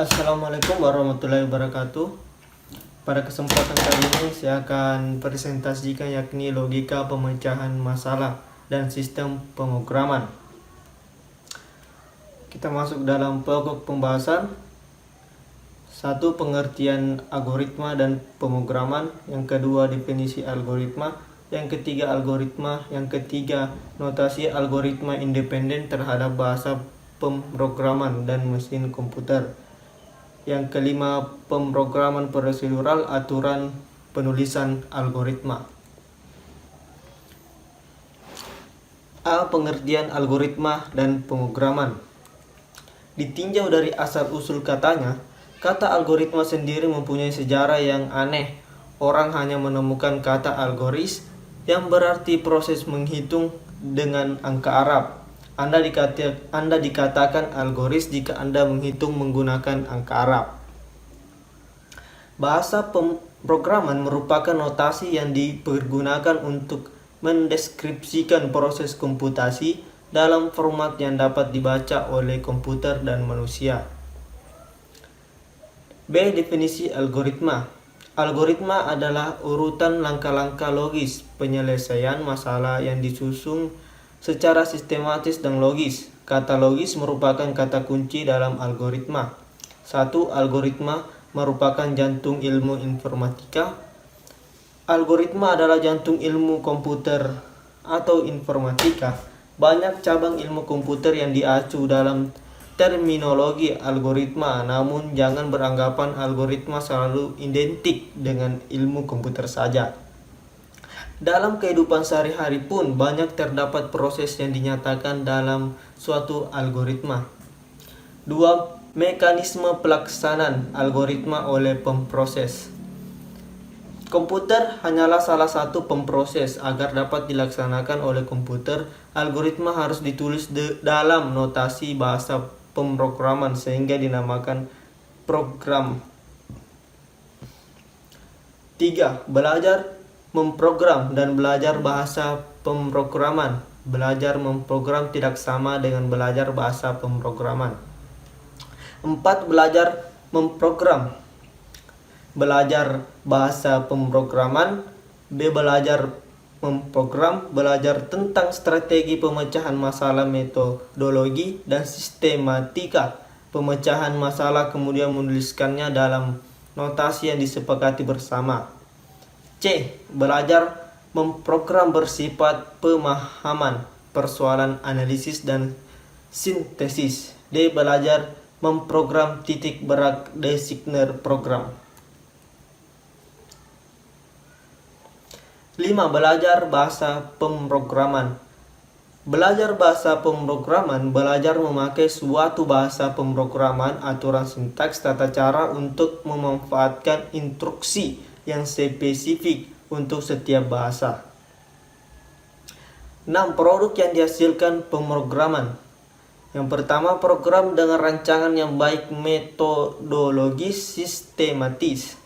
Assalamualaikum warahmatullahi wabarakatuh. Pada kesempatan kali ini saya akan presentasikan yakni logika pemecahan masalah dan sistem pemrograman. Kita masuk dalam pokok pembahasan. 1. Pengertian algoritma dan pemrograman. Yang kedua, definisi algoritma. Yang ketiga, algoritma. Yang ketiga, notasi algoritma independen terhadap bahasa pemrograman dan mesin komputer. Yang kelima, pemrograman prosedural, aturan penulisan algoritma. A. Pengertian algoritma dan pemrograman. Ditinjau dari asal-usul katanya, kata algoritma sendiri mempunyai sejarah yang aneh. Orang hanya menemukan kata algoris yang berarti proses menghitung dengan angka Arab. Anda dikatakan algoris jika Anda menghitung menggunakan angka Arab. Bahasa pemrograman merupakan notasi yang dipergunakan untuk mendeskripsikan proses komputasi dalam format yang dapat dibaca oleh komputer dan manusia. B. Definisi algoritma. Algoritma adalah urutan langkah-langkah logis penyelesaian masalah yang disusun secara sistematis dan logis. Kata logis merupakan kata kunci dalam algoritma. 1. Algoritma merupakan jantung ilmu informatika. Algoritma adalah jantung ilmu komputer atau informatika. Banyak cabang ilmu komputer yang diacu dalam terminologi algoritma, namun jangan beranggapan algoritma selalu identik dengan ilmu komputer saja. Dalam kehidupan sehari-hari pun banyak terdapat proses yang dinyatakan dalam suatu algoritma. 2. Mekanisme pelaksanaan algoritma oleh pemproses. Komputer hanyalah salah satu pemproses. Agar dapat dilaksanakan oleh komputer, algoritma harus ditulis dalam notasi bahasa pemrograman sehingga dinamakan program. 3. Belajar memprogram dan belajar bahasa pemrograman. Belajar memprogram tidak sama dengan belajar bahasa pemrograman. 4. Belajar memprogram. Belajar bahasa pemrograman. B. Belajar memprogram. Belajar tentang strategi pemecahan masalah, metodologi, dan sistematika pemecahan masalah, kemudian menuliskannya dalam notasi yang disepakati bersama. C. Belajar memprogram bersifat pemahaman persoalan analisis dan sintesis. D. Belajar memprogram titik berat designer program. 5. Belajar bahasa pemrograman. Belajar bahasa pemrograman, belajar memakai suatu bahasa pemrograman, aturan sintaks, tata cara untuk memanfaatkan instruksi yang spesifik untuk setiap bahasa. 6. Produk yang dihasilkan pemrograman. Yang pertama, program dengan rancangan yang baik, metodologis, sistematis,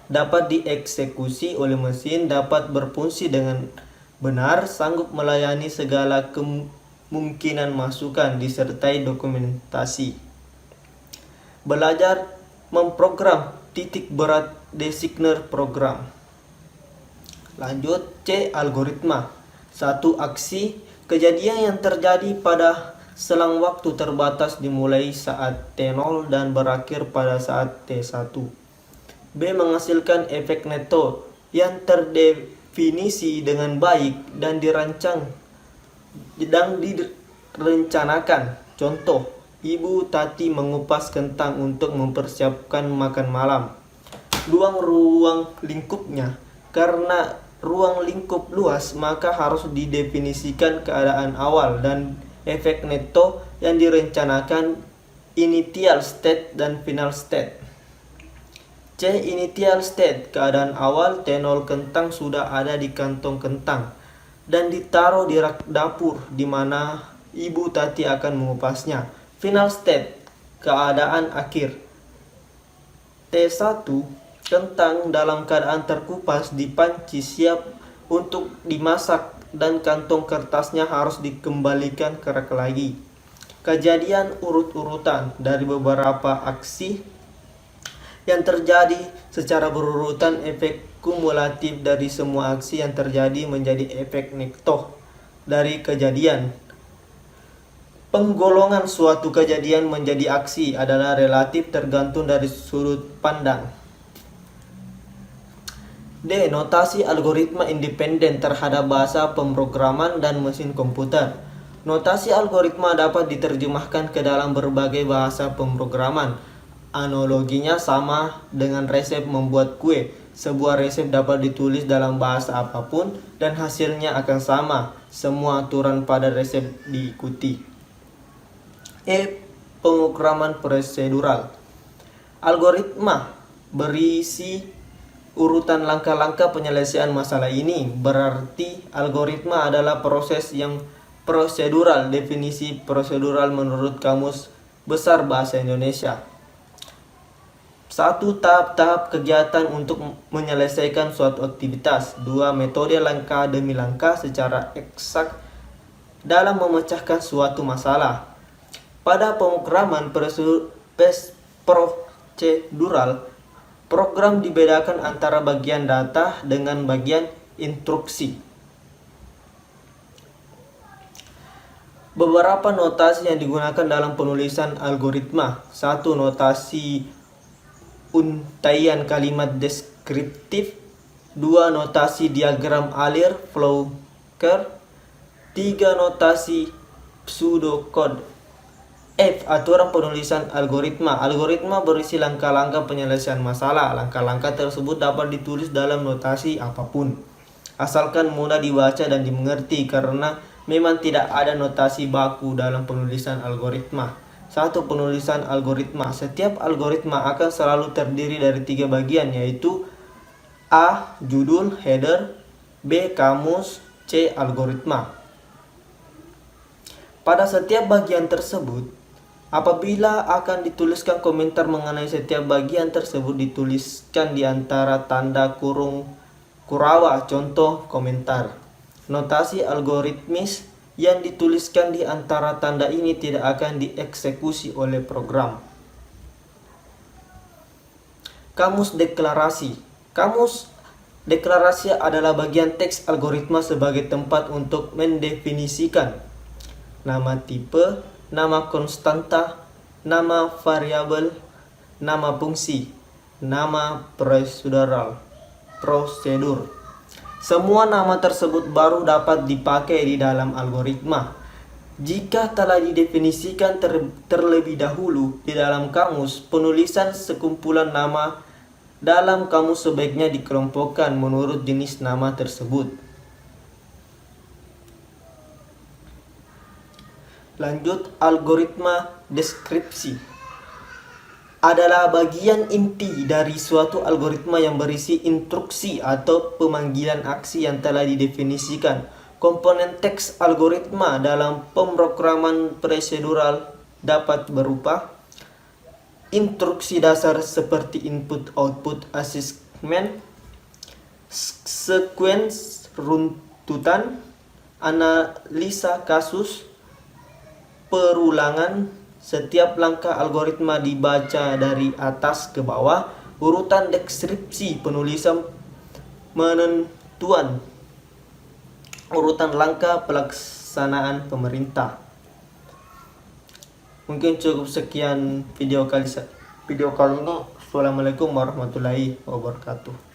dapat dieksekusi oleh mesin, dapat berfungsi dengan benar, sanggup melayani segala kemungkinan masukan, disertai dokumentasi. Belajar memprogram titik berat designer program. Lanjut. C. Algoritma. 1. Aksi kejadian yang terjadi pada selang waktu terbatas dimulai saat T0 dan berakhir pada saat T1. B. Menghasilkan efek neto yang terdefinisi dengan baik dan direncanakan. Contoh, Ibu Tati mengupas kentang untuk mempersiapkan makan malam. Ruang lingkupnya. Karena ruang lingkup luas, maka harus didefinisikan keadaan awal dan efek neto yang direncanakan, initial state dan final state. C. Initial state. Keadaan awal, T0 kentang sudah ada di kantong kentang dan ditaruh di rak dapur di mana Ibu Tati akan mengupasnya. Final state. Keadaan akhir, T1 kentang dalam keadaan terkupas di panci siap untuk dimasak dan kantong kertasnya harus dikembalikan ke rak lagi. kejadian urut-urutan dari beberapa aksi yang terjadi secara berurutan. Efek kumulatif dari semua aksi yang terjadi menjadi efek nektoh dari kejadian. Penggolongan suatu kejadian menjadi aksi adalah relatif tergantung dari sudut pandang. D. Notasi algoritma independen terhadap bahasa pemrograman dan mesin komputer. Notasi algoritma dapat diterjemahkan ke dalam berbagai bahasa pemrograman. Analoginya sama dengan resep membuat kue. Sebuah resep dapat ditulis dalam bahasa apapun dan hasilnya akan sama. Semua aturan pada resep diikuti. E. Pemrograman prosedural. Algoritma berisi urutan langkah-langkah penyelesaian masalah ini. Berarti algoritma adalah proses yang prosedural. Definisi prosedural menurut Kamus Besar Bahasa Indonesia: 1. Tahap-tahap kegiatan untuk menyelesaikan suatu aktivitas. 2. Metode langkah demi langkah secara eksak dalam memecahkan suatu masalah. Pada pemrograman prosedural, program dibedakan antara bagian data dengan bagian instruksi. Beberapa notasi yang digunakan dalam penulisan algoritma. 1. Notasi untaian kalimat deskriptif. 2. Notasi diagram alir flow curve. 3. Notasi pseudocode. F. Aturan penulisan algoritma. Algoritma berisi langkah-langkah penyelesaian masalah. Langkah-langkah tersebut dapat ditulis dalam notasi apapun, asalkan mudah dibaca dan dimengerti, karena memang tidak ada notasi baku dalam penulisan algoritma. 1. Penulisan algoritma. Setiap algoritma akan selalu terdiri dari 3 bagian, yaitu A. Judul header, B. Kamus, C. Algoritma. Pada setiap bagian tersebut, apabila akan dituliskan komentar mengenai setiap bagian tersebut, dituliskan di antara tanda kurung kurawa contoh komentar. Notasi algoritmis yang dituliskan di antara tanda ini tidak akan dieksekusi oleh program. Kamus deklarasi. Kamus deklarasi adalah bagian teks algoritma sebagai tempat untuk mendefinisikan nama tipe, nama konstanta, nama variabel, nama fungsi, nama prosedur. Semua nama tersebut baru dapat dipakai di dalam algoritma jika telah didefinisikan terlebih dahulu di dalam kamus. Penulisan sekumpulan nama dalam kamus sebaiknya dikelompokkan menurut jenis nama tersebut. Lanjut, algoritma deskripsi adalah bagian inti dari suatu algoritma yang berisi instruksi atau pemanggilan aksi yang telah didefinisikan. Komponen teks algoritma dalam pemrograman prosedural dapat berupa instruksi dasar seperti input-output assessment, sequence runtutan, analisa kasus, perulangan. Setiap langkah algoritma dibaca dari atas ke bawah. Urutan deskripsi penulisan penentuan urutan langkah pelaksanaan pemerintah. Mungkin cukup sekian video kali ini. Assalamualaikum warahmatullahi wabarakatuh.